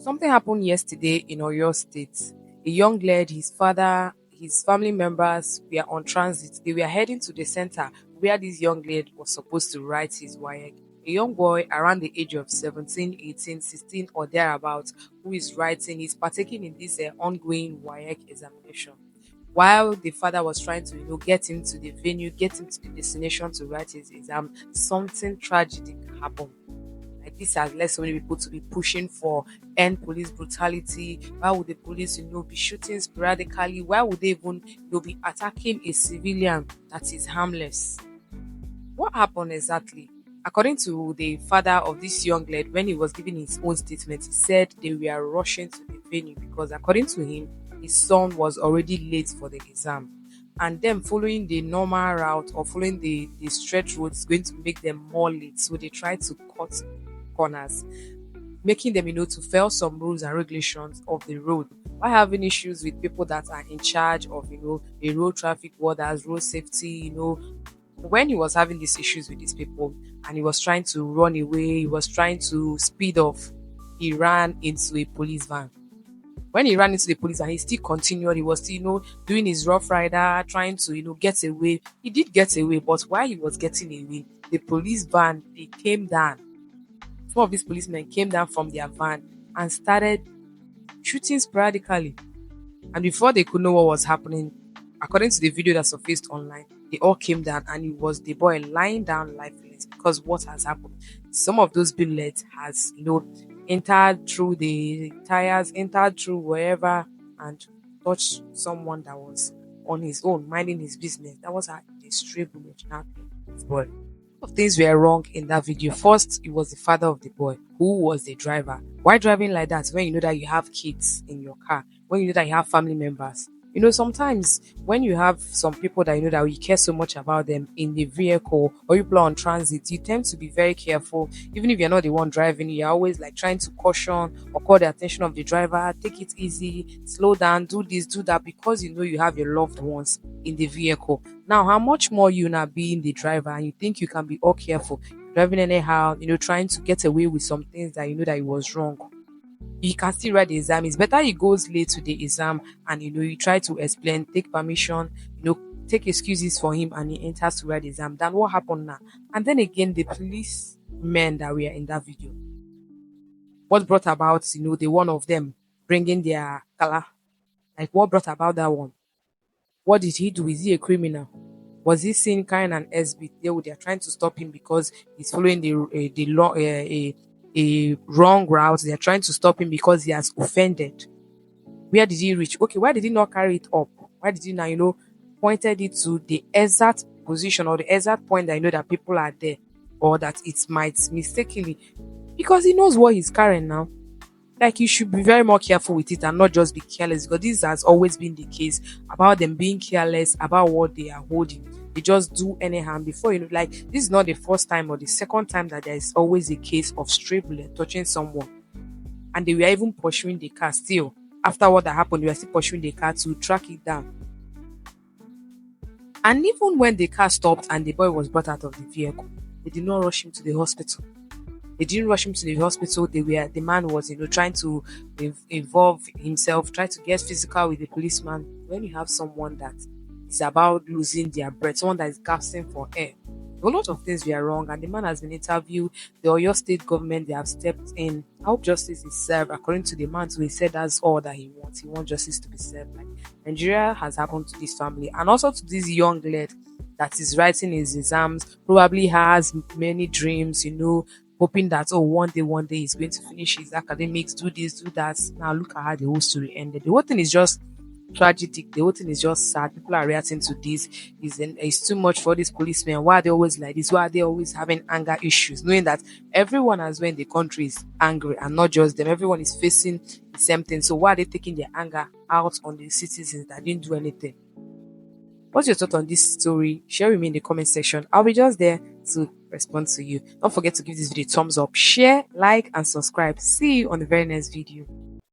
Something happened yesterday in Oyo State. A young lad, his father, his family members were on transit. They were heading to the center where this young lad was supposed to write his WAEC. A young boy around the age of 17, 18, 16, or thereabouts who is writing, is partaking in this ongoing WAEC examination. While the father was trying to, get him to the venue, get him to the destination to write his exam, something tragic happened. Like this has led so many people to be pushing for end police brutality. Why would the police, be shooting sporadically? Why would they even, be attacking a civilian that is harmless? What happened exactly? According to the father of this young lad, when he was giving his own statement, he said they were rushing to the venue because, according to him, his son was already late for the exam. And them following the normal route or following the straight road is going to make them more late. So they try to cut corners, making them, to follow some rules and regulations of the road. By having issues with people that are in charge of, the road traffic warders, road safety, when he was having these issues with these people and he was trying to run away, he was trying to speed off, he ran into a police van. When he ran into the police and he still continued, he was still, doing his rough rider, trying to, get away. He did get away, but while he was getting away, the police van, they came down. Some of these policemen came down from their van and started shooting sporadically. And before they could know what was happening, according to the video that surfaced online, they all came down and it was the boy lying down lifeless because what has happened? Some of those bullets has, entered through the tires, entered through wherever and touched someone that was on his own, minding his business. That was a stray bullet, not his boy. Of things were wrong in that video. First, it was the father of the boy who was the driver. Why driving like that when you know that you have kids in your car, when you know that you have family members? Sometimes when you have some people that that you care so much about them in the vehicle or you plan on transit, you tend to be very careful. Even if you're not the one driving, you're always like trying to caution or call the attention of the driver, take it easy, slow down, do this, do that, because you have your loved ones in the vehicle. Now, how much more you not being the driver and you think you can be all careful, driving anyhow, trying to get away with some things that that it was wrong. You can still write the exam. It's better he goes late to the exam and you try to explain, take permission, take excuses for him and he enters to write the exam than what happened now. And then again, the police men that were in that video, what brought about, the one of them bringing their color, like what brought about that one? What did he do? Is he a criminal? Was he seen carrying an SB? They are trying to stop him because he's following the law, a wrong route. They are trying to stop him because he has offended. Where did he reach? Okay, why did he not carry it up? Why did he now, pointed it to the exact position or the exact point that that people are there or that it might mistakenly, because he knows what he's carrying now. Like, you should be very more careful with it and not just be careless, because this has always been the case about them being careless about what they are holding. They just do anyhow before like this is not the first time or the second time that there is always a case of stray bullet touching someone. And they were even pursuing the car still. After what that happened, they were still pursuing the car to track it down. And even when the car stopped and the boy was brought out of the vehicle, they did not rush him to the hospital. They didn't rush him to the hospital. The man was, trying to involve himself, try to get physical with the policeman. When you have someone that is about losing their breath, someone that is gasping for air, a lot of things were wrong. And the man has been interviewed. The Oyo state government, they have stepped in. I hope justice is served. According to the man, so he said that's all that he wants. He wants justice to be served. Like Nigeria has happened to this family and also to this young lad that is writing his exams, probably has many dreams, hoping that one day he's going to finish his academics, do this, do that. Now look at how the whole story ended. The whole thing is just tragic. The whole thing is just sad. People are reacting to this. It's too much for these policemen. Why are they always like this? Why are they always having anger issues? Knowing that everyone as well in the country is angry and not just them. Everyone is facing the same thing. So why are they taking their anger out on the citizens that didn't do anything? What's your thought on this story? Share with me in the comment section. I'll be just there to respond to you. Don't forget to give this video a thumbs up, share, like, and subscribe. See you on the very next video.